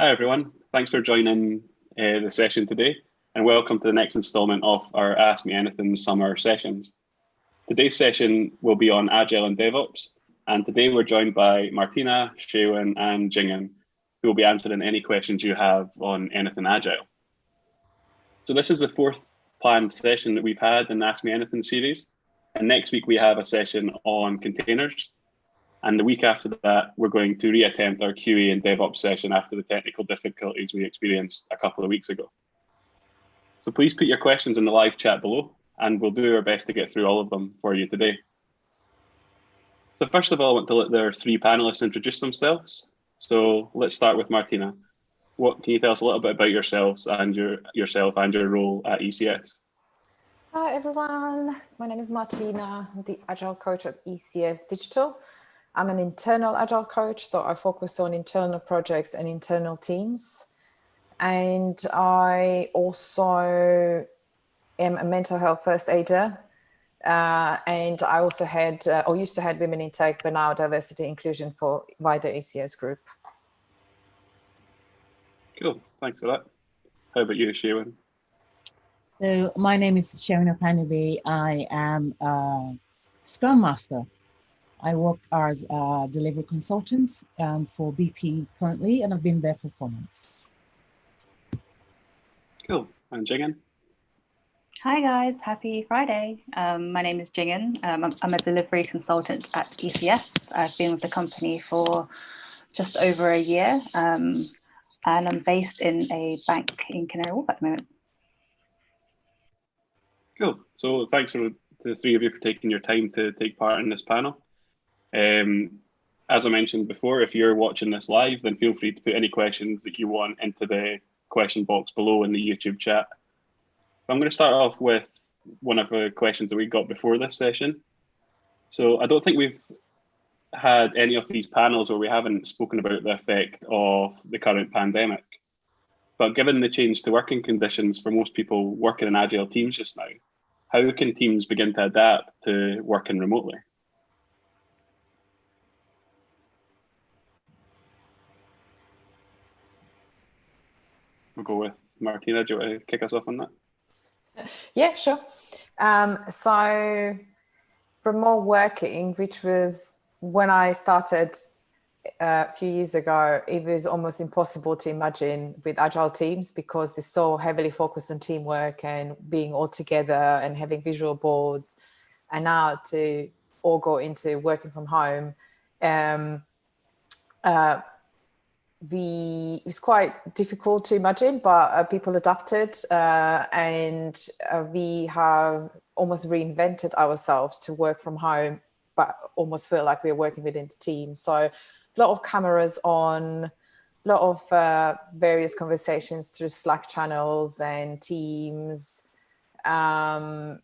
Hi everyone, thanks for joining the session today and welcome to the next instalment of our Ask Me Anything summer sessions. Today's session will be on Agile and DevOps, and today we're joined by Martina, Seun and Jingen, who will be answering any questions you have on anything Agile. So this is the fourth planned session that we've had in the Ask Me Anything series, and next week we have a session on containers. And the week after that, we're going to reattempt our QA and DevOps session after the technical difficulties we experienced a couple of weeks ago. So please put your questions in the live chat below, and we'll do our best to get through all of them for you today. So first of all, I want to let their three panelists introduce themselves. So let's start with Martina. Can you tell us a little bit about yourself and your role at ECS? Hi everyone, my name is Martina, I'm the Agile coach at ECS Digital. I'm an internal Agile coach, so I focus on internal projects and internal teams. And I also am a mental health first aider. And I also had, or used to have women in tech, but now diversity inclusion for wider ECS group. Cool, thanks for that. How about you, Seun? So my name is Seun Opanibi. I am a Scrum Master. I work as a delivery consultant for BP currently, and I've been there for 4 months. Cool, and Jingen? Hi guys, happy Friday. My name is Jingen. I'm a delivery consultant at ECS. I've been with the company for just over a year, and I'm based in a bank in Canary Wharf at the moment. Cool, so thanks to the three of you for taking your time to take part in this panel. As I mentioned before, if you're watching this live, then feel free to put any questions that you want into the question box below in the YouTube chat. I'm going to start off with one of the questions that we got before this session. So I don't think we've had any of these panels where we haven't spoken about the effect of the current pandemic. But given the change to working conditions for most people working in Agile teams just now, how can teams begin to adapt to working remotely? We'll go with Martina. Do you want to kick us off on that? Yeah, sure. So remote working, which was when I started a few years ago, it was almost impossible to imagine with Agile teams because it's so heavily focused on teamwork and being all together and having visual boards. And now to all go into working from home, it was quite difficult to imagine, but people adapted and we have almost reinvented ourselves to work from home, but almost feel like we're working within the team. So a lot of cameras on, a lot of various conversations through Slack channels and Teams. And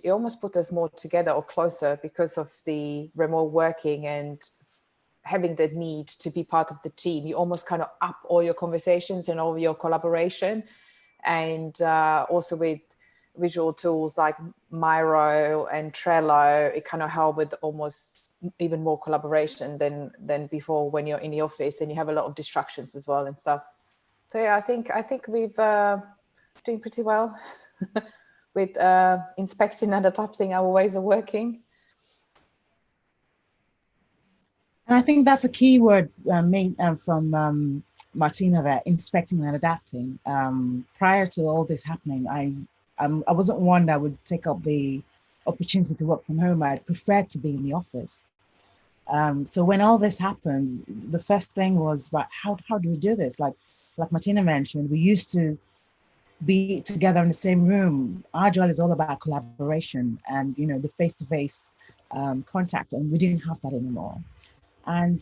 it almost put us more together or closer because of the remote working and having the need to be part of the team. You almost kind of up all your conversations and all your collaboration. And also with visual tools like Miro and Trello, it kind of helped with almost even more collaboration than before when you're in the office and you have a lot of distractions as well and stuff. So yeah, I think we've doing pretty well with inspecting and adapting our ways of working. And I think that's a key word from Martina there, inspecting and adapting. Prior to all this happening, I wasn't one that would take up the opportunity to work from home. I preferred to be in the office. So when all this happened, the first thing was, right, how do we do this? Like Martina mentioned, we used to be together in the same room. Agile is all about collaboration and the face-to-face contact, and we didn't have that anymore. And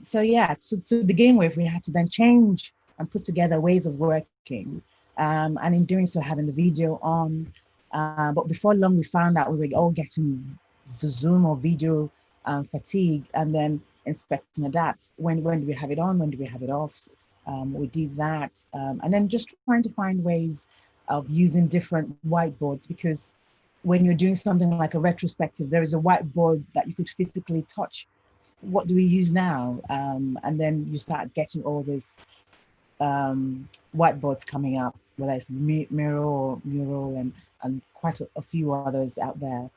so yeah, to begin with, we had to then change and put together ways of working. And in doing so, having the video on. But before long, we found out we were all getting the Zoom or video fatigue, and then inspect and adapt. When do we have it on? When do we have it off? We did that. And then just trying to find ways of using different whiteboards, because when you're doing something like a retrospective, there is a whiteboard that you could physically touch. What do we use now? And then you start getting all this whiteboards coming up, whether it's Mural, and quite a few others out there.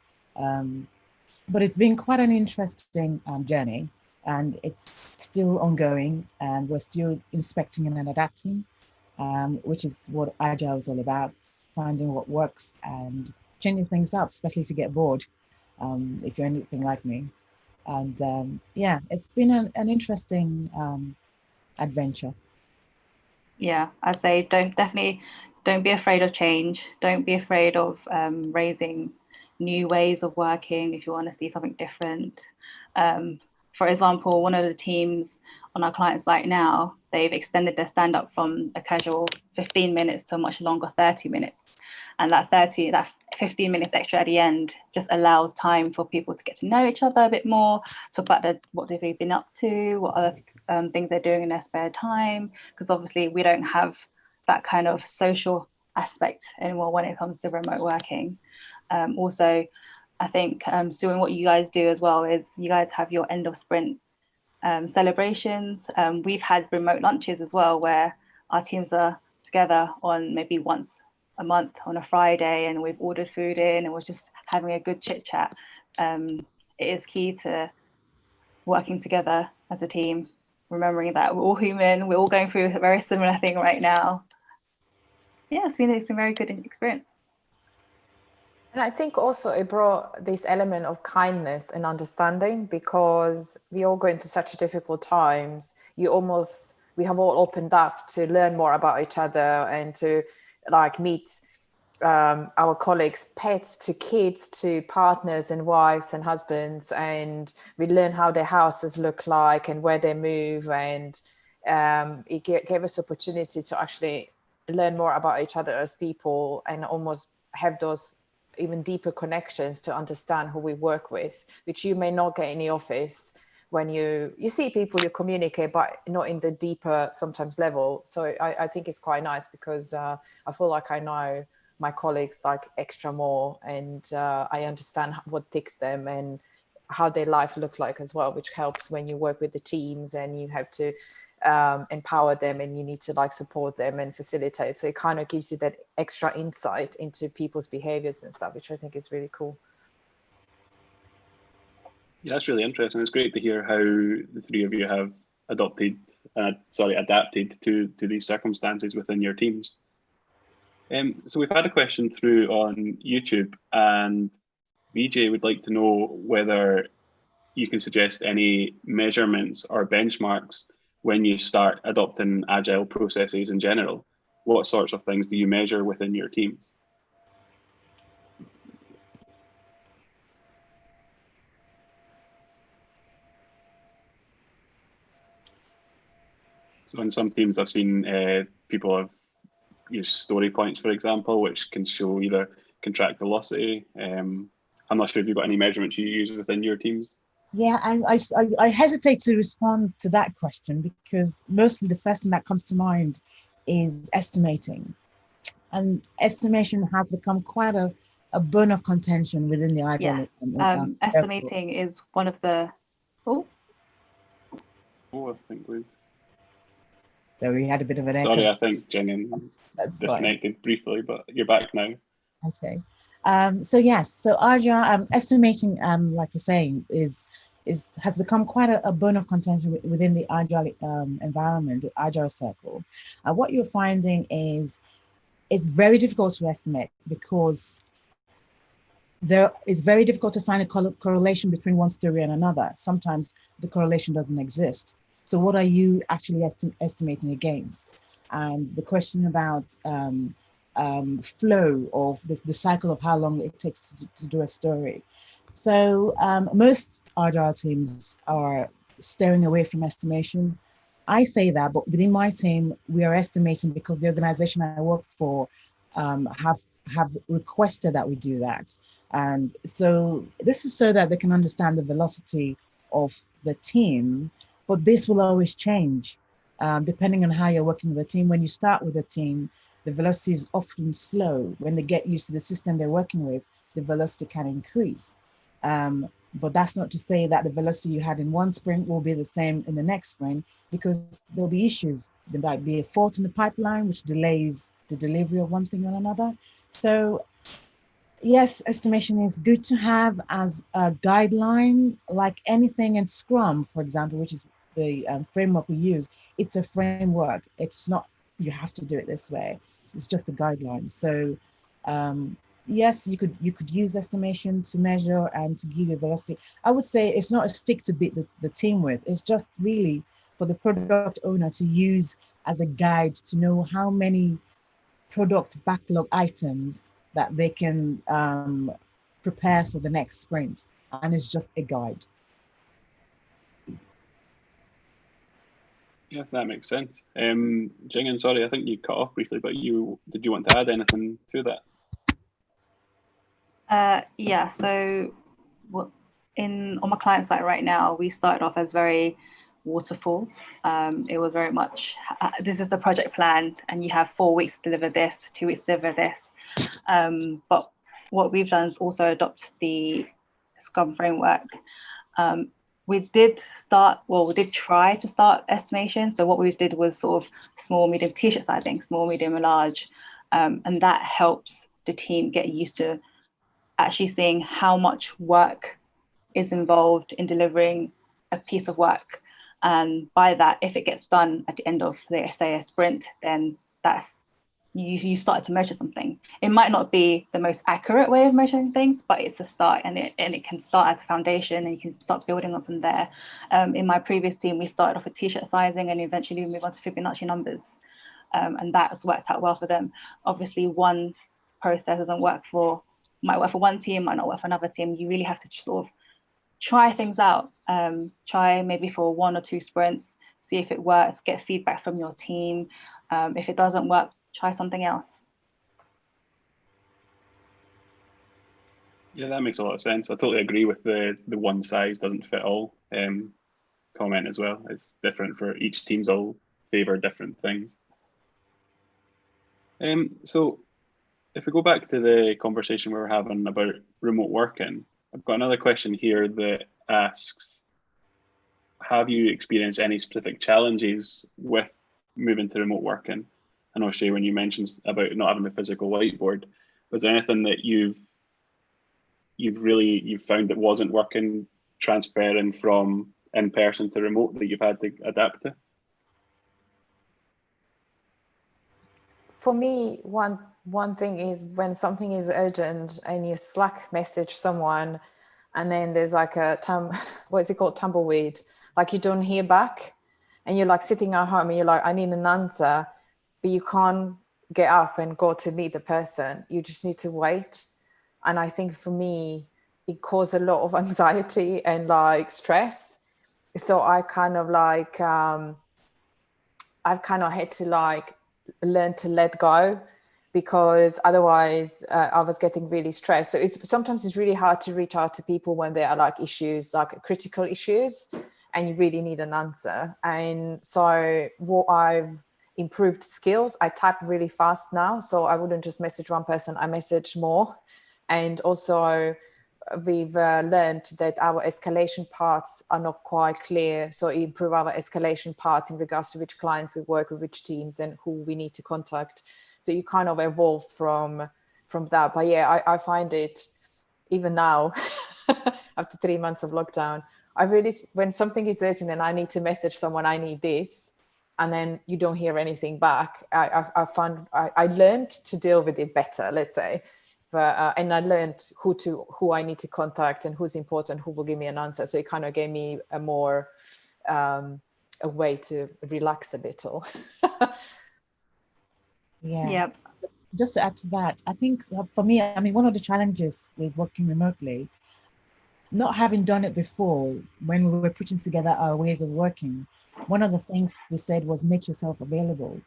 But it's been quite an interesting journey, and it's still ongoing, and we're still inspecting and adapting, which is what Agile is all about, finding what works and changing things up, especially if you get bored, if you're anything like me. And yeah, it's been an interesting adventure. Yeah, I say don't be afraid of change. Don't be afraid of raising new ways of working if you want to see something different. For example, one of the teams on our client site now, they've extended their stand-up from a casual 15 minutes to a much longer 30 minutes. And that 15 minutes extra at the end just allows time for people to get to know each other a bit more, talk about what they've been up to, what other things they're doing in their spare time, because obviously we don't have that kind of social aspect anymore when it comes to remote working. Also, I think Seun, what you guys do as well is you guys have your end of sprint celebrations. We've had remote lunches as well, where our teams are together on maybe once a month on a Friday, and we've ordered food in and we're just having a good chit chat. It is key to working together as a team, remembering that we're all human, we're all going through a very similar thing right now. Yeah, it's been a very good experience. And I think also it brought this element of kindness and understanding, because we all go into such difficult times. We have all opened up to learn more about each other and to like meet our colleagues' pets, to kids, to partners and wives and husbands, and we learn how their houses look like and where they move, and it gave us opportunity to actually learn more about each other as people and almost have those even deeper connections to understand who we work with, which you may not get in the office. When you see people, you communicate, but not in the deeper sometimes level. So I think it's quite nice, because I feel like I know my colleagues like extra more, and I understand what ticks them and how their life look like as well, which helps when you work with the teams and you have to empower them and you need to like support them and facilitate. So it kind of gives you that extra insight into people's behaviors and stuff, which I think is really cool. Yeah, that's really interesting. It's great to hear how the three of you have adapted to these circumstances within your teams. So we've had a question through on YouTube, and VJ would like to know whether you can suggest any measurements or benchmarks when you start adopting Agile processes in general. What sorts of things do you measure within your teams? So in some teams, I've seen people have used story points, for example, which can show either contract velocity. I'm not sure if you've got any measurements you use within your teams. Yeah, I hesitate to respond to that question, because mostly the first thing that comes to mind is estimating. And estimation has become quite a bone of contention within the Agile. Yes. Estimating is one of the... Oh, I think we've... So we had a bit of an echo. Sorry, I think Jingen disconnected fine. Briefly, but you're back now. Okay. So yes, so Agile estimating, like you're saying, has become quite a bone of contention within the Agile environment, the Agile circle. What you're finding is it's very difficult to estimate, because it's very difficult to find a correlation between one story and another. Sometimes the correlation doesn't exist. So what are you actually estimating against? And the question about flow of the cycle of how long it takes to do a story. So most Agile teams are steering away from estimation. I say that, but within my team, we are estimating because the organization I work for have requested that we do that. And so this is so that they can understand the velocity of the team, but this will always change depending on how you're working with a team. When you start with a team, the velocity is often slow. When they get used to the system they're working with, the velocity can increase. But that's not to say that the velocity you had in one sprint will be the same in the next sprint, because there'll be issues. There might be a fault in the pipeline, which delays the delivery of one thing or another. So yes, estimation is good to have as a guideline, like anything in Scrum, for example, which is the framework we use. It's a framework. It's not, you have to do it this way. It's just a guideline. So yes, you could use estimation to measure and to give you velocity. I would say it's not a stick to beat the team with. It's just really for the product owner to use as a guide to know how many product backlog items that they can prepare for the next sprint. And it's just a guide. Yeah, that makes sense. Jingen, sorry, I think you cut off briefly, but did you want to add anything to that? Yeah, so on my client site right now, we started off as very waterfall. It was very much, this is the project plan, and you have 4 weeks to deliver this, 2 weeks to deliver this. But what we've done is also adopt the Scrum framework. We did try to start estimation. So what we did was sort of small, medium t-shirt sizing, small, medium, and large. And that helps the team get used to actually seeing how much work is involved in delivering a piece of work. And by that, if it gets done at the end of, let's say, a sprint, then that's you started to measure something. It might not be the most accurate way of measuring things, but it's a start, and it can start as a foundation, and you can start building up from there. In my previous team, we started off with t-shirt sizing, and eventually we moved on to Fibonacci numbers, and that's worked out well for them. Obviously, one process might work for one team, might not work for another team. You really have to sort of try things out. Try maybe for 1 or 2 sprints, see if it works, get feedback from your team. If it doesn't work, try something else. Yeah, that makes a lot of sense. I totally agree with the one size doesn't fit all comment as well. It's different for each team's all favor different things. So if we go back to the conversation we were having about remote working, I've got another question here that asks, have you experienced any specific challenges with moving to remote working? I know, Shay, when you mentioned about not having a physical whiteboard, was there anything that you've found that wasn't working, transferring from in-person to remote, that you've had to adapt to? For me, one thing is when something is urgent and you Slack message someone, and then there's like what is it called, tumbleweed, like you don't hear back, and you're like sitting at home and you're like, I need an answer, but you can't get up and go to meet the person. You just need to wait. And I think for me, it caused a lot of anxiety and like stress. So I kind of like, I've kind of had to like learn to let go, because otherwise I was getting really stressed. So sometimes it's really hard to reach out to people when there are like issues, like critical issues, and you really need an answer. And so what I've improved skills, I type really fast now. So I wouldn't just message one person, I message more. And also we've learned that our escalation paths are not quite clear. So improve our escalation paths in regards to which clients we work with, which teams, and who we need to contact. So you kind of evolve from that. But yeah, I find it, even now, after 3 months of lockdown, I really, when something is urgent and I need to message someone, I need this, and then you don't hear anything back, I learned to deal with it better, let's say. But, and I learned who I need to contact and who's important, who will give me an answer. So it kind of gave me a more, a way to relax a little. Yeah. Yep. Just to add to that, I think for me, I mean, one of the challenges with working remotely, not having done it before, when we were putting together our ways of working, one of the things we said was make yourself available.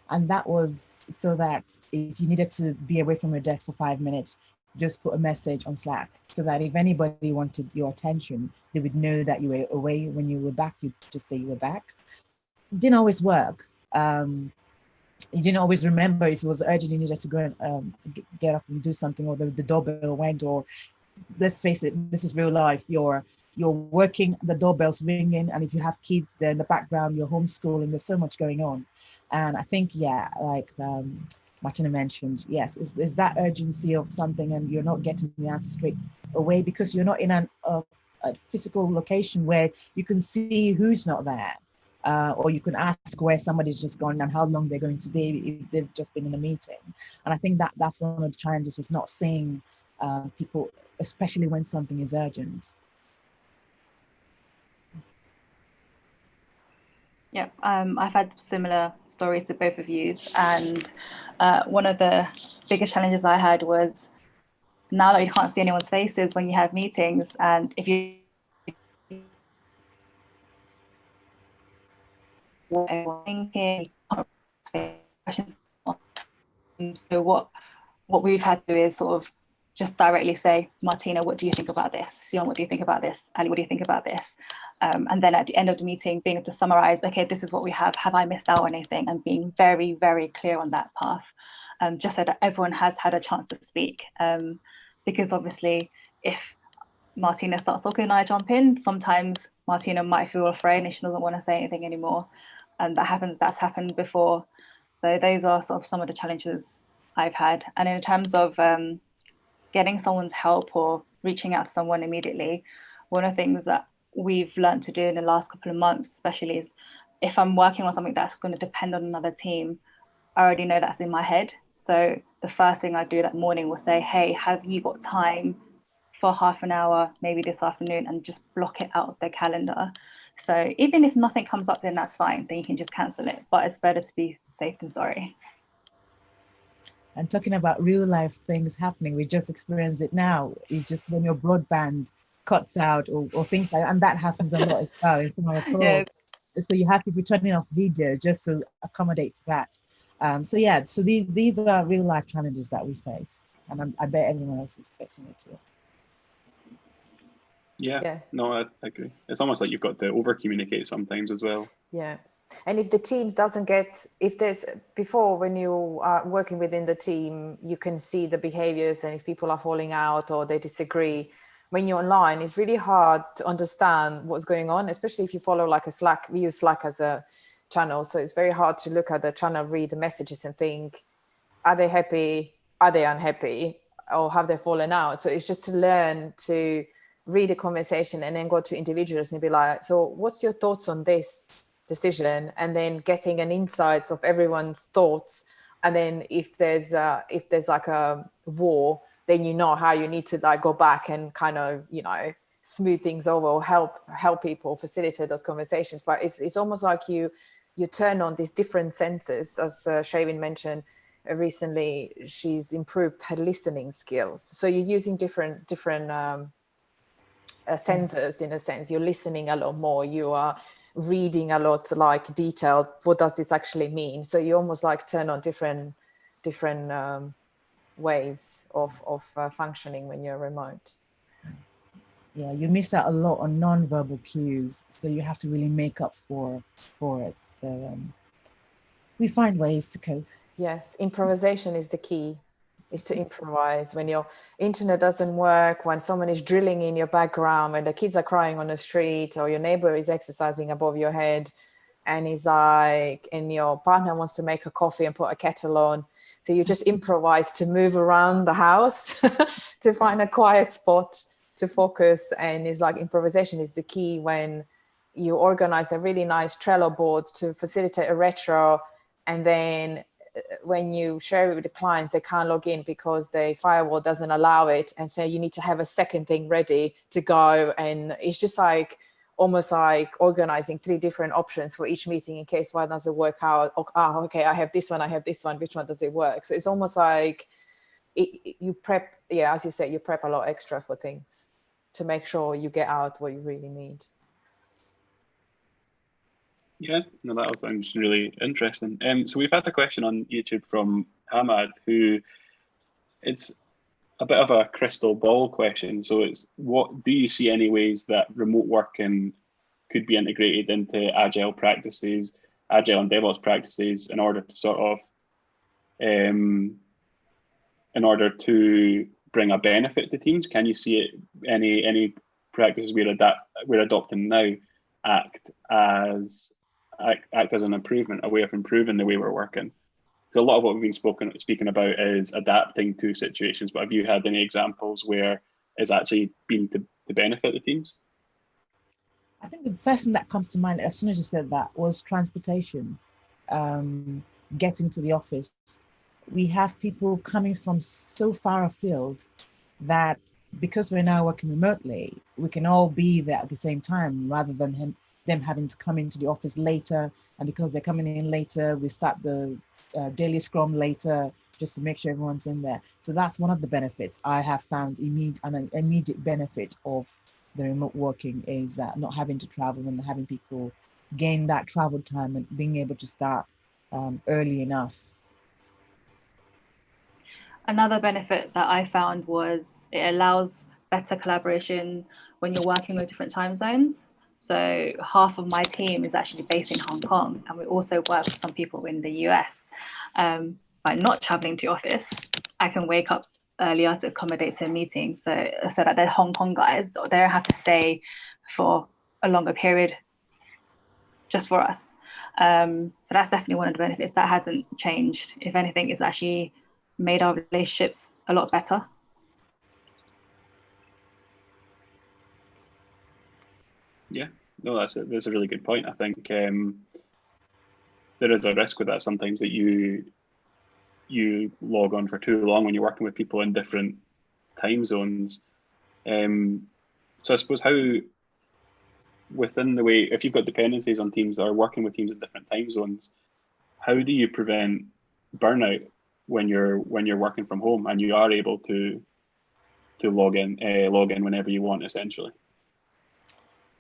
And that was so that if you needed to be away from your desk for 5 minutes, just put a message on Slack, so that if anybody wanted your attention, they would know that you were away. When you were back, you'd just say you were back. It didn't always work. You didn't always remember if it was urgent, you needed to go and get up and do something, or the doorbell went, or let's face it, this is real life. You're working, the doorbell's ringing, and if you have kids there in the background, you're homeschooling. There's so much going on, and I think, yeah, like Martina mentioned, yes, is that urgency of something, and you're not getting the answer straight away because you're not in a physical location where you can see who's not there. Or you can ask where somebody's just gone and how long they're going to be if they've just been in a meeting. And I think that's one of the challenges, is not seeing people, especially when something is urgent. Yeah, I've had similar stories to both of you. And one of the biggest challenges I had was, now that you can't see anyone's faces when you have meetings, and if you thinking, so what we've had to do is sort of just directly say, Martina, what do you think about this? Seun, what do you think about this? Ali, what do you think about this? And then at the end of the meeting, being able to summarize, okay, this is what we have I missed out on anything? And being very, very clear on that path, just so that everyone has had a chance to speak. Because obviously, if Martina starts talking and I jump in, sometimes Martina might feel afraid and she doesn't want to say anything anymore. And that's happened before. So those are sort of some of the challenges I've had. And in terms of getting someone's help or reaching out to someone immediately, one of the things that we've learned to do in the last couple of months, especially, is if I'm working on something that's going to depend on another team, I already know that's in my head. So the first thing I do that morning will say, hey, have you got time for half an hour, maybe this afternoon, and just block it out of their calendar. So even if nothing comes up, then that's fine. Then you can just cancel it. But it's better to be safe than sorry. And talking about real life things happening, we just experienced it now. It's just when your broadband cuts out or things like that, and that happens a lot as well in some of the calls. Yes. So you have to be turning off video just to accommodate that. So yeah, so these are real life challenges that we face, and I bet everyone else is facing it too. Yeah, yes. No, I agree. It's almost like you've got to over communicate sometimes as well. Yeah. And if the team doesn't get, if there's, before when you are working within the team, you can see the behaviors, and if people are falling out or they disagree. When you're online, it's really hard to understand what's going on, especially if you follow like a Slack. We use Slack as a channel. So it's very hard to look at the channel, read the messages and think, are they happy? Are they unhappy? Or have they fallen out? So it's just to learn to read a conversation and then go to individuals and be like, so what's your thoughts on this decision? And then getting an insights of everyone's thoughts. And then if there's like a war, then you know how you need to like go back and kind of, smooth things over or help people facilitate those conversations. But it's almost like you turn on these different senses, as Shavin mentioned recently. She's improved her listening skills. So you're using different sensors in a sense. You're listening a lot more. You are reading a lot, like detailed. What does this actually mean? So you almost like turn on different ways of functioning when you're remote. Yeah, you miss out a lot on non-verbal cues, so you have to really make up for it. So we find ways to cope. Yes, improvisation is the key. Is to improvise when your internet doesn't work, when someone is drilling in your background, when the kids are crying on the street, or your neighbor is exercising above your head, and your partner wants to make a coffee and put a kettle on. So you just improvise to move around the house to find a quiet spot to focus. And it's like improvisation is the key when you organize a really nice Trello board to facilitate a retro, and then when you share it with the clients, they can't log in because the firewall doesn't allow it. And so you need to have a second thing ready to go. And it's just like almost like organizing 3 different options for each meeting in case one doesn't work out. Okay, I have this one, which one does it work? So it's almost like you prep, as you said, you prep a lot extra for things to make sure you get out what you really need. Yeah, no, that all sounds really interesting. So we've had a question on YouTube from Hamad, who it's a bit of a crystal ball question. So it's, what do you see any ways that remote working could be integrated into Agile practices, Agile and DevOps practices, in order to sort of, in order to bring a benefit to teams? Can you see it, any practices we're adopting now act as an improvement, a way of improving the way we're working? So a lot of what we've been speaking about is adapting to situations, but have you had any examples where it's actually been to benefit the teams? I think the first thing that comes to mind as soon as you said that was transportation, getting to the office. We have people coming from so far afield that because we're now working remotely, we can all be there at the same time rather than them having to come into the office later. And because they're coming in later, we start the daily scrum later just to make sure everyone's in there. So that's one of the benefits I have found, an immediate benefit of the remote working, is that not having to travel and having people gain that travel time and being able to start early enough. Another benefit that I found was it allows better collaboration when you're working with different time zones. So half of my team is actually based in Hong Kong, and we also work with some people in the US. By not traveling to the office, I can wake up earlier to accommodate to a meeting, so that the Hong Kong guys don't have to stay for a longer period just for us. So that's definitely one of the benefits that hasn't changed. If anything, it's actually made our relationships a lot better. Yeah, no, that's a really good point. I think there is a risk with that sometimes, that you log on for too long when you're working with people in different time zones. So I suppose, how within the way, if you've got dependencies on teams that are working with teams in different time zones, how do you prevent burnout when you're working from home and you are able to log in whenever you want, essentially?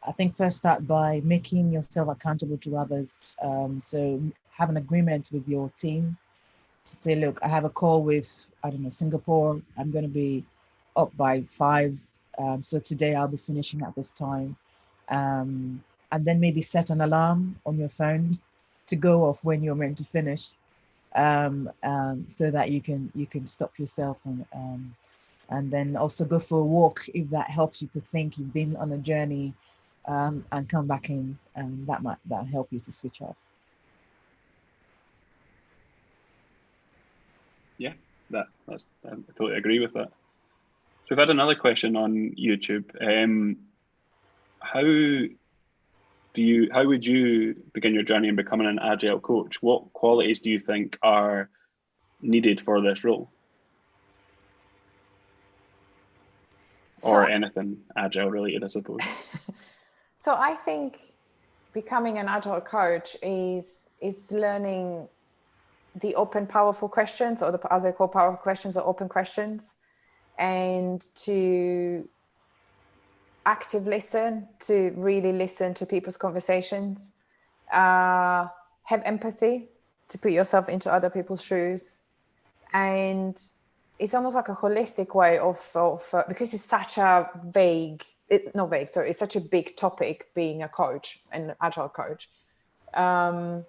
I think first start by making yourself accountable to others. So have an agreement with your team to say, look, I have a call with, I don't know, Singapore. I'm going to be up by 5. So today I'll be finishing at this time. And then maybe set an alarm on your phone to go off when you're meant to finish, so that you can stop yourself, and then also go for a walk if that helps you to think you've been on a journey, and come back in, and that'll help you to switch off. Yeah, I totally agree with that. So we've had another question on YouTube. How would you begin your journey in becoming an Agile coach? What qualities do you think are needed for this role? Or anything Agile related, I suppose. So I think becoming an Agile coach is learning the open, powerful questions, or as I call powerful questions, or open questions, and to active listen, to really listen to people's conversations, have empathy, to put yourself into other people's shoes. And it's almost like a holistic way of because it's such a it's such a big topic, being a coach, an Agile coach, to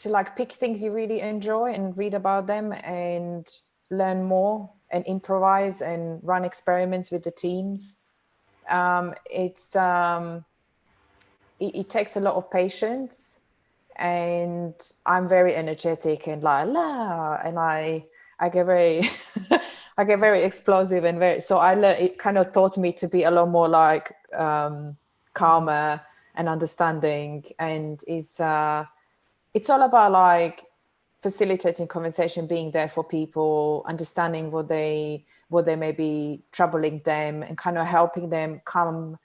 like pick things you really enjoy and read about them and learn more and improvise and run experiments with the teams. It takes a lot of patience, and I'm very energetic and and I get very I get very explosive and so it kind of taught me to be a lot more like calmer and understanding, and it's all about like facilitating conversation, being there for people, understanding what they may be troubling them, and kind of helping them come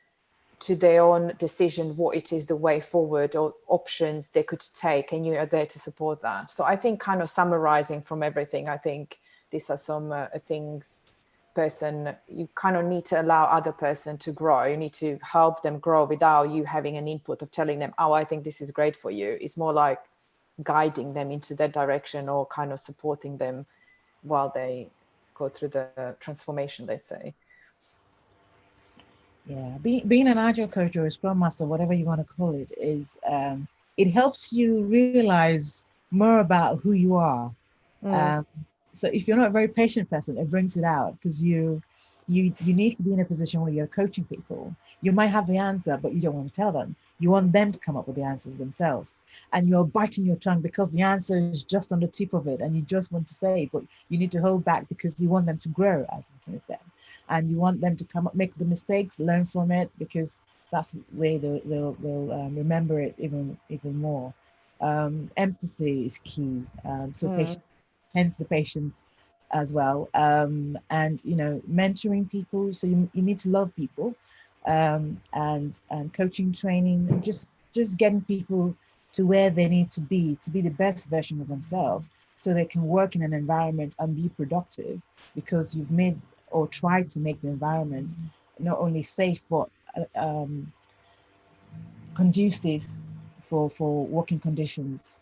to their own decision, what it is the way forward or options they could take, and you are there to support that. So I think, kind of summarizing from everything, I think these are some things you kind of need to allow other person to grow. You need to help them grow without you having an input of telling them, oh, I think this is great for you. It's more like guiding them into that direction, or kind of supporting them while they go through the transformation, let's say. Yeah, being an Agile coach or a Scrum Master, whatever you want to call it, is it helps you realize more about who you are. So if you're not a very patient person, it brings it out, because you you need to be in a position where you're coaching people. You might have the answer, but you don't want to tell them. You want them to come up with the answers themselves. And you're biting your tongue because the answer is just on the tip of it and you just want to say it, but you need to hold back because you want them to grow, as Martina said. And you want them to come up, make the mistakes, learn from it, because that's the way they'll remember it even more. Empathy is key. Patience, hence the patience as well. And mentoring people. So you need to love people, and coaching, training, and just getting people to where they need to be the best version of themselves, so they can work in an environment and be productive, because you've made or tried to make the environment not only safe but conducive for working conditions.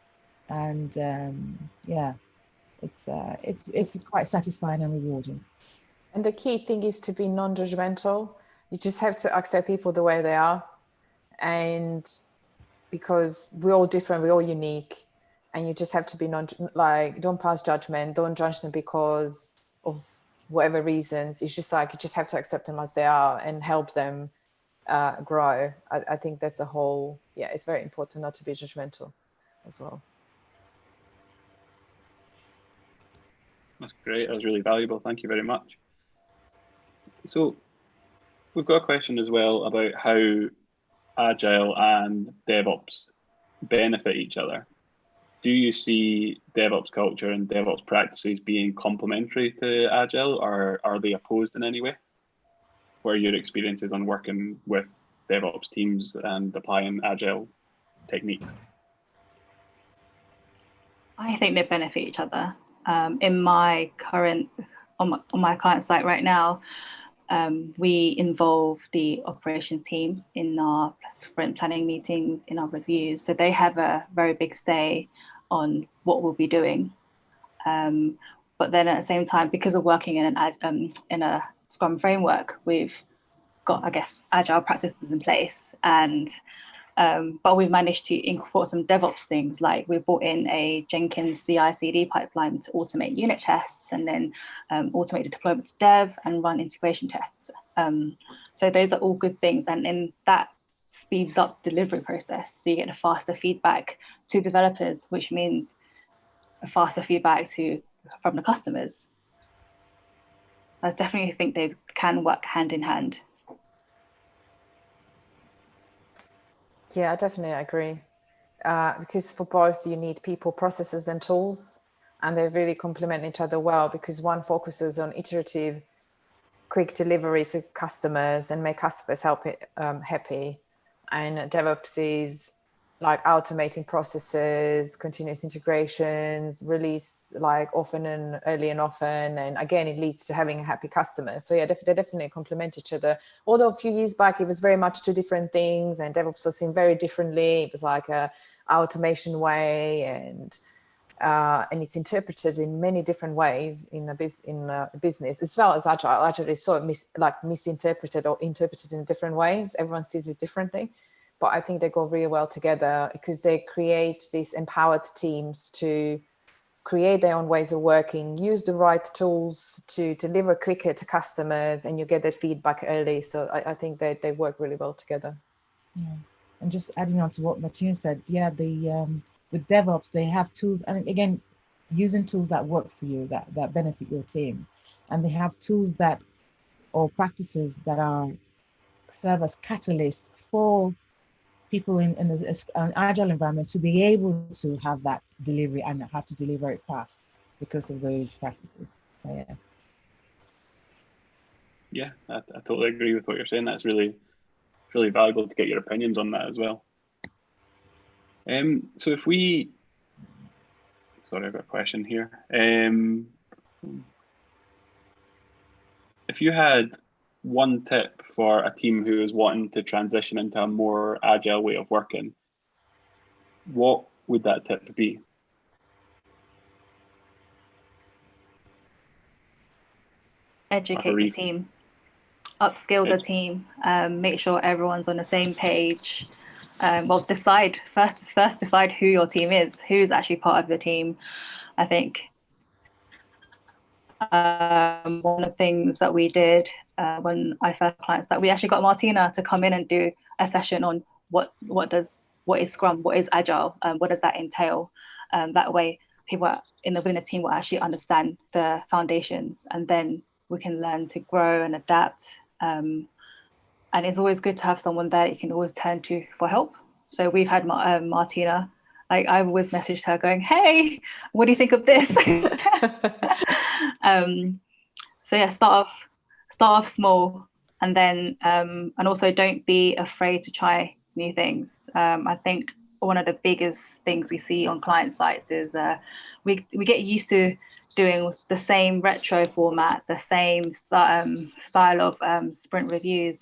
And it's quite satisfying and rewarding. And the key thing is to be non-judgmental. You just have to accept people the way they are, and because we're all different, we're all unique, and you just have to be don't pass judgment, don't judge them because of whatever reasons. It's just like you just have to accept them as they are and help them grow. I think that's the whole, it's very important not to be judgmental as well. That's great. That was really valuable. Thank you very much. So we've got a question as well about how Agile and DevOps benefit each other. Do you see DevOps culture and DevOps practices being complementary to Agile, or are they opposed in any way? What are your experiences on working with DevOps teams and applying Agile techniques? I think they benefit each other. On my client site right now, we involve the operations team in our sprint planning meetings, in our reviews. So they have a very big say on what we'll be doing. But then at the same time, because we're working in a Scrum framework, we've got, I guess, Agile practices in place. And but we've managed to incorporate some DevOps things, like we brought in a Jenkins CI/CD pipeline to automate unit tests, and then automate the deployment to dev and run integration tests. So those are all good things, and then that speeds up the delivery process. So you get a faster feedback to developers, which means a faster feedback from the customers. I definitely think they can work hand in hand. Yeah, I definitely agree. Because for both, you need people, processes, and tools, and they really complement each other well, because one focuses on iterative, quick delivery to customers and make customers happy. And DevOps is like automating processes, continuous integrations, release like often and early and often. And again, it leads to having a happy customer. So yeah, they definitely complement each other. Although a few years back, it was very much two different things, and DevOps was seen very differently. It was like a automation way, and it's interpreted in many different ways in the business, as well as Agile. Agile is so misinterpreted or interpreted in different ways. Everyone sees it differently. But I think they go really well together, because they create these empowered teams to create their own ways of working, use the right tools to deliver quicker to customers, and you get that feedback early. So I think they work really well together. Yeah. And just adding on to what Martina said, with DevOps, they have tools, and again, using tools that work for you, that benefit your team. And they have tools or practices that serve as catalysts for people in an Agile environment to be able to have that delivery and have to deliver it fast because of those practices. So, yeah, I totally agree with what you're saying. That's really valuable to get your opinions on that as well. So if sorry, I've got a question here. If you had one tip for a team who is wanting to transition into a more agile way of working, what would that tip be? Educate the team, upskill the team, make sure everyone's on the same page. Well, decide who your team is, who's actually part of the team. I think One of the things that we did when I first had clients, that we actually got Martina to come in and do a session on what is Scrum, what is Agile, what does that entail. That way, people within the team will actually understand the foundations, and then we can learn to grow and adapt. And it's always good to have someone there you can always turn to for help. So we've had Martina. Like, I've always messaged her going, "Hey, what do you think of this?" So yeah, start off small, and then and also don't be afraid to try new things. I think one of the biggest things we see on client sites is we get used to doing the same retro format, the same style of sprint reviews.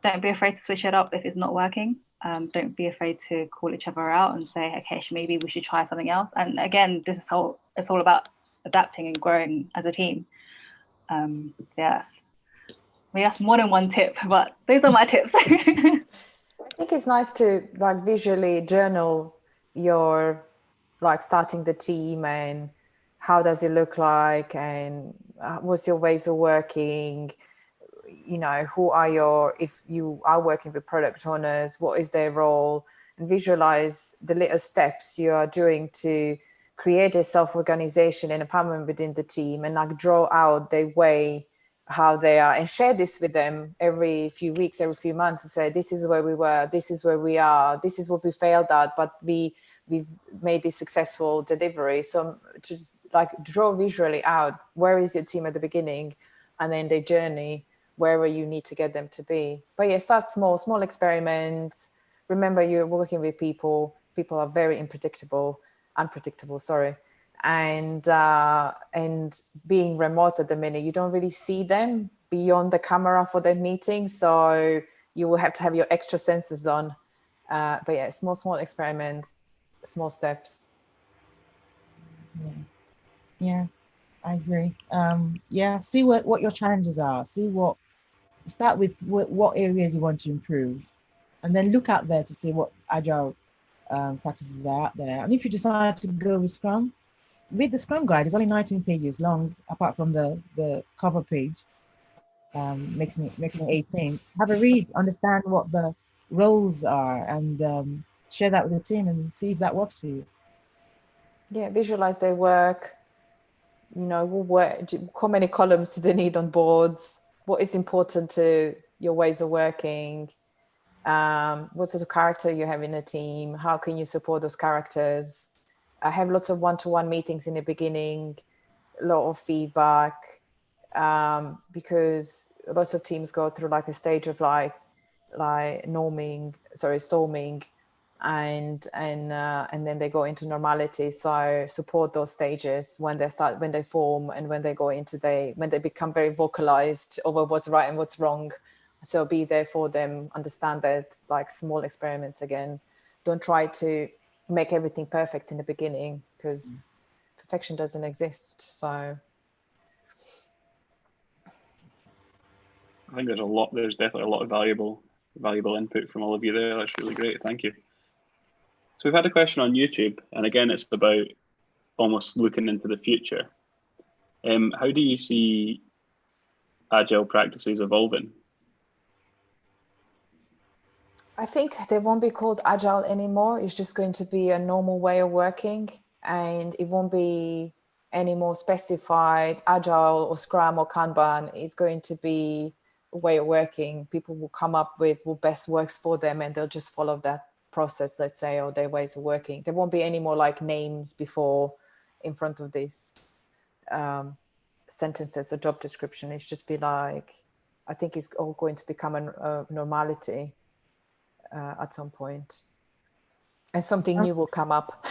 Don't be afraid to switch it up if it's not working. Don't be afraid to call each other out and say, okay, maybe we should try something else. And again, this is how it's all about adapting and growing as a team. Yes, we have more than one tip, but those are my tips. I think it's nice to like visually journal your like starting the team, and how does it look like, and what's your ways of working, you know, who are your, if you are working with product owners, what is their role, and visualize the little steps you are doing to create a self-organization and empowerment within the team, and like draw out the way how they are, and share this with them every few weeks, every few months, and say, this is where we were, this is where we are, this is what we failed at, but we've made this successful delivery. So to like draw visually out where is your team at the beginning, and then their journey wherever you need to get them to be. But yeah, start small experiments. Remember, you're working with people are very unpredictable, sorry. And being remote at the minute, you don't really see them beyond the camera for their meetings, so you will have to have your extra senses on. But yeah, small experiments, small steps. Yeah, I agree. Yeah, see what your challenges are. Start with what areas you want to improve, and then look out there to see what agile practices are out there. And if you decide to go with Scrum, read the Scrum guide. It's only 19 pages long, apart from the cover page, making it 18. Have a read, understand what the roles are, and share that with the team and see if that works for you. Yeah, visualize their work. You know, how many columns do they need on boards? What is important to your ways of working? What sort of character you have in a team? How can you support those characters? I have lots of one-to-one meetings in the beginning, a lot of feedback, because lots of teams go through like a stage of like storming, and then they go into normality. So support those stages when they form, and when they go into when they become very vocalized over what's right and what's wrong. So be there for them, understand that, like small experiments again. Don't try to make everything perfect in the beginning, because perfection doesn't exist. So I think there's definitely a lot of valuable input from all of you there. That's really great. Thank you. So we've had a question on YouTube, and again, it's about almost looking into the future. How do you see agile practices evolving? I think they won't be called agile anymore. It's just going to be a normal way of working, and it won't be any more specified agile or Scrum or Kanban. It's going to be a way of working. People will come up with what best works for them, and they'll just follow that process, let's say, or their ways of working. There won't be any more like names before in front of these sentences or job description. It's just be like, I think it's all going to become a normality at some point, and something new will come up.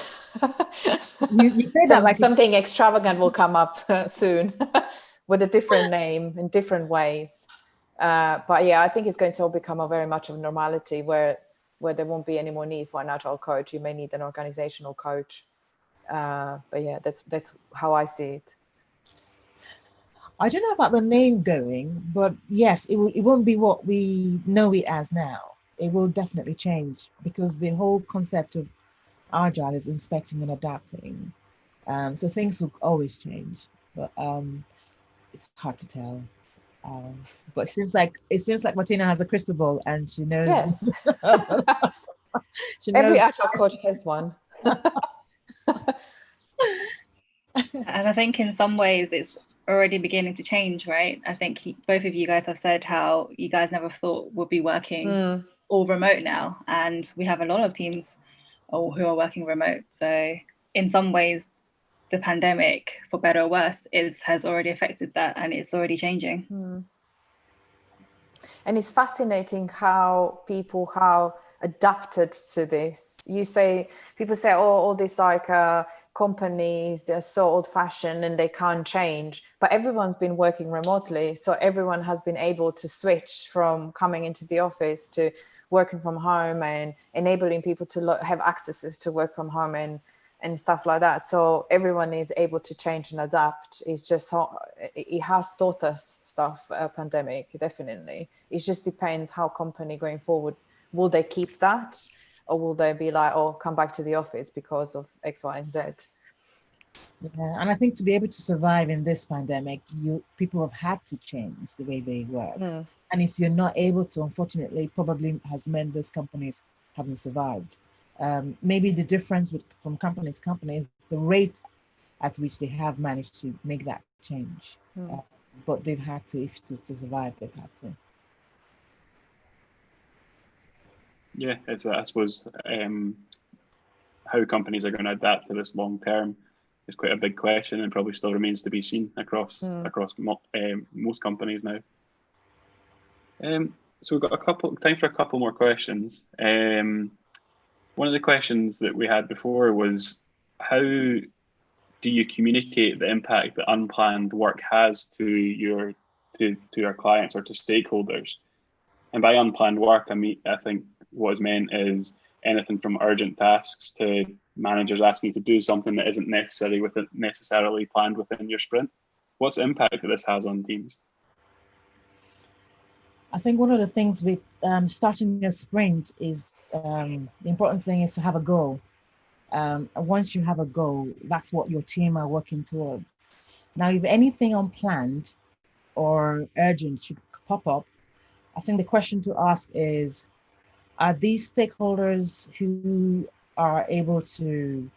You say that like something extravagant will come up soon with a different name in different ways. But yeah, I think it's going to all become very much of normality, where there won't be any more need for an agile coach. You may need an organizational coach. But yeah, that's how I see it. I don't know about the name going, but yes, it won't be what we know it as now. It will definitely change, because the whole concept of agile is inspecting and adapting. So things will always change. but it's hard to tell. But it seems like Martina has a crystal ball and she knows. Yes. She Every knows. Agile coach has one. And I think in some ways it's already beginning to change, right? I think both of you guys have said how you guys never thought would be working all remote now. And we have a lot of teams who are working remote. So in some ways, the pandemic, for better or worse, has already affected that, and it's already changing. And it's fascinating how people have adapted to this. People say, oh, all these like companies, they're so old fashioned and they can't change, but everyone's been working remotely. So everyone has been able to switch from coming into the office to working from home, and enabling people to have accesses to work from home and stuff like that. So everyone is able to change and adapt. It's just it has taught us stuff, pandemic, definitely. It just depends how company going forward, will they keep that, or will they be like, oh, come back to the office because of X, Y, and Z? Yeah, and I think to be able to survive in this pandemic, people have had to change the way they work. And if you're not able to, unfortunately, probably has meant those companies haven't survived. Maybe the difference from company to company is the rate at which they have managed to make that change. But they've had to survive, they've had to. Yeah, I suppose how companies are going to adapt to this long term is quite a big question, and probably still remains to be seen across most companies now. So we've got time for a couple more questions. One of the questions that we had before was, how do you communicate the impact that unplanned work has to our clients or to stakeholders? And by unplanned work, I think what is meant is anything from urgent tasks to managers asking you to do something that isn't necessarily planned within your sprint. What's the impact that this has on teams? I think one of the things with starting a sprint is the important thing is to have a goal. And once you have a goal, that's what your team are working towards. Now, if anything unplanned or urgent should pop up, I think the question to ask is, are these stakeholders who are able to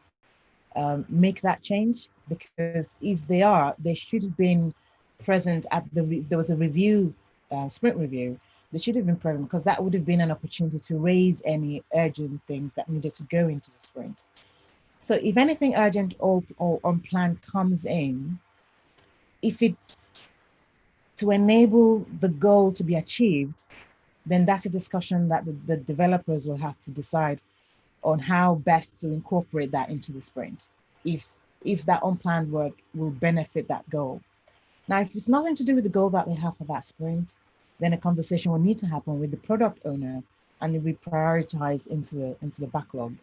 make that change? Because if they are, they should have been present at there was a review, sprint review. They should have been present, because that would have been an opportunity to raise any urgent things that needed to go into the sprint. So if anything urgent or unplanned comes in, if it's to enable the goal to be achieved, then that's a discussion that the developers will have to decide on how best to incorporate that into the sprint, if that unplanned work will benefit that goal. Now, if it's nothing to do with the goal that they have for that sprint, then a conversation will need to happen with the product owner, and it will be prioritized into the backlog.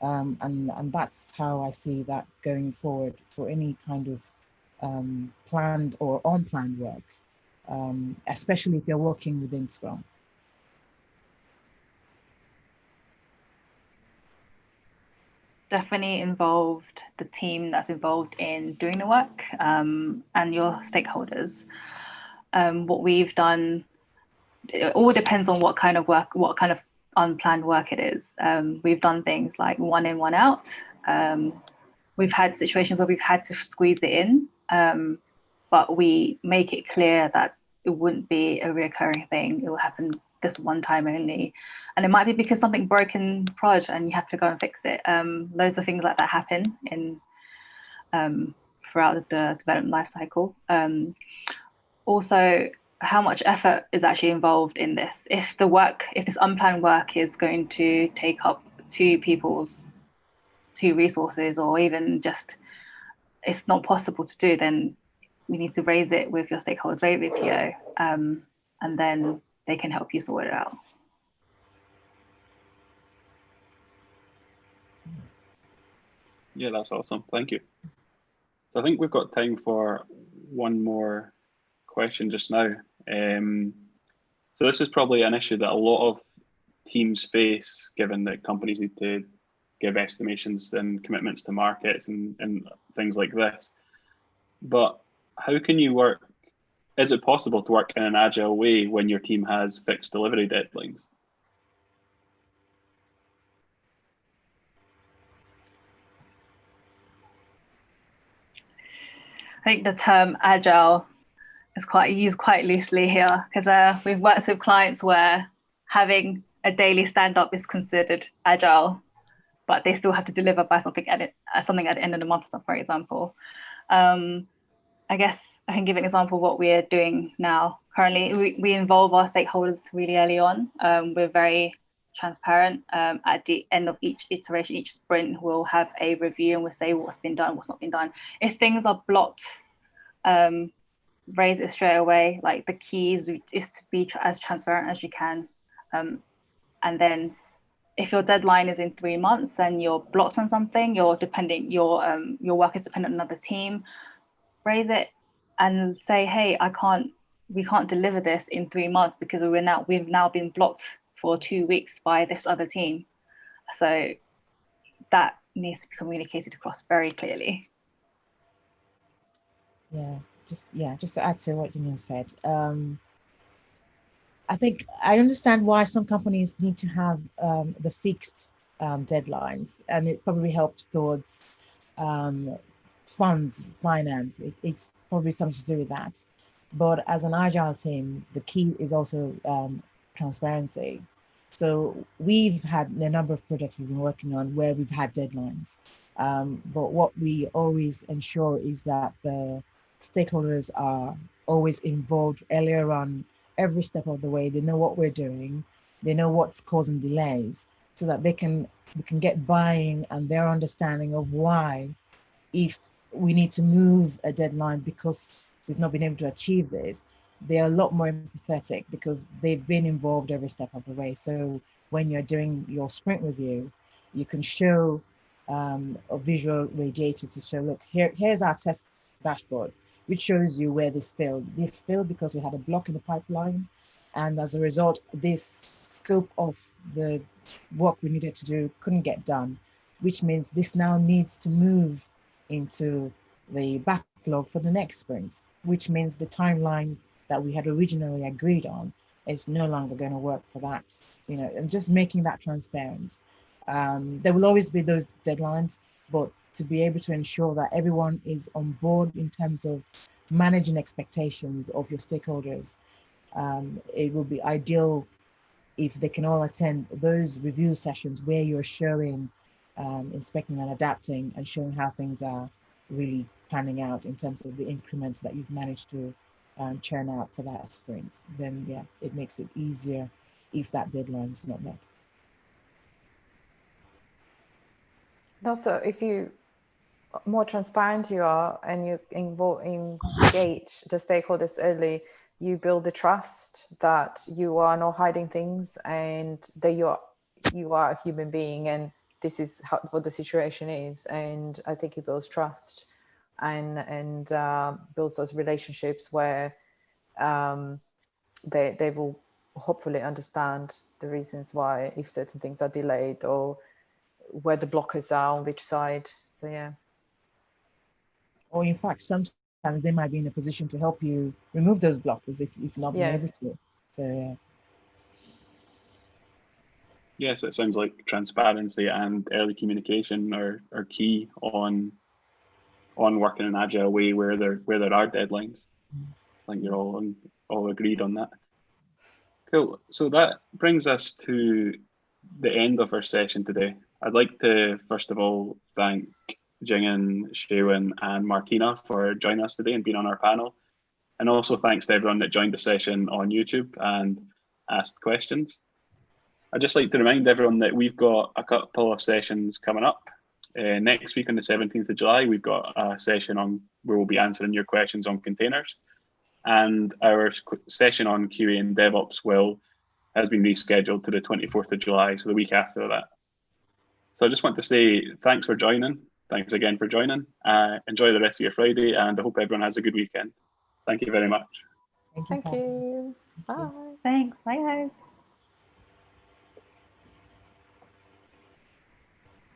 And that's how I see that going forward for any kind of planned or unplanned work, especially if you're working within Scrum. Definitely involved the team that's involved in doing the work, and your stakeholders. What we've done, it all depends on what kind of work, what kind of unplanned work it is. We've done things like 1 in, 1 out. We've had situations where we've had to squeeze it in, but we make it clear that it wouldn't be a reoccurring thing. It will happen this one time only. And it might be because something broke in prod and you have to go and fix it. Loads of things like that happen throughout the development life cycle. Also, how much effort is actually involved in this? If this unplanned work is going to take up 2 resources, or even just it's not possible to do, then we need to raise it with your stakeholders, raise it with PO, and then they can help you sort it out. Yeah, that's awesome. Thank you. So I think we've got time for one more question just now. So this is probably an issue that a lot of teams face, given that companies need to give estimations and commitments to markets and things like this. But how can you work? Is it possible to work in an agile way when your team has fixed delivery deadlines? I think the term agile is used quite loosely here, because we've worked with clients where having a daily stand-up is considered agile, but they still have to deliver by something at the end of the month, for example. I guess I can give an example of what we're doing now. Currently, we involve our stakeholders really early on. We're very transparent. At the end of each iteration, each sprint, we'll have a review and we'll say what's been done, what's not been done. If things are blocked, raise it straight away. Like, the key is to be as transparent as you can. And then if your deadline is in 3 months and you're blocked on something, your work is dependent on another team, raise it and say, hey, we can't deliver this in 3 months because we've now been blocked for 2 weeks by this other team. So that needs to be communicated across very clearly. Just to add to what Jingen said, I think I understand why some companies need to have the fixed deadlines, and it probably helps towards funds, finance. It's probably something to do with that. But as an agile team, the key is also transparency. So we've had a number of projects we've been working on where we've had deadlines. But what we always ensure is that the stakeholders are always involved earlier on, every step of the way. They know what we're doing. They know what's causing delays, so that we can get buying and their understanding of why, if we need to move a deadline because we've not been able to achieve this, they're a lot more empathetic because they've been involved every step of the way. So when you're doing your sprint review, you can show a visual radiator to show, look, here's our test dashboard, which shows you where this failed. This failed because we had a block in the pipeline. And as a result, this scope of the work we needed to do couldn't get done, which means this now needs to move into the backlog for the next sprint, which means the timeline that we had originally agreed on is no longer going to work for that, and just making that transparent. There will always be those deadlines, but to be able to ensure that everyone is on board in terms of managing expectations of your stakeholders, it will be ideal if they can all attend those review sessions where you're showing, inspecting and adapting, and showing how things are really panning out in terms of the increments that you've managed to churn out for that sprint. Then it makes it easier if that deadline is not met. Also, if you more transparent you are and you engage the stakeholders early, you build the trust that you are not hiding things and that you are a human being and this is what the situation is. And I think it builds trust and builds those relationships where they will hopefully understand the reasons why, if certain things are delayed or where the blockers are on which side. So yeah. Or in fact, sometimes they might be in a position to help you remove those blockers if you've not been able to. So so it sounds like transparency and early communication are key on working in an agile way where there are deadlines. I think you're all agreed on that. Cool. So that brings us to the end of our session today. I'd like to first of all thank Jingen, Seun, and Martina for joining us today and being on our panel. And also thanks to everyone that joined the session on YouTube and asked questions. I'd just like to remind everyone that we've got a couple of sessions coming up. Next week on the 17th of July, we've got a session where we'll be answering your questions on containers. And our session on QA and DevOps has been rescheduled to the 24th of July, so the week after that. So I just want to say thanks for joining. Thanks again for joining. Enjoy the rest of your Friday, and I hope everyone has a good weekend. Thank you very much. Thank you. Bye. Thanks. Bye, guys.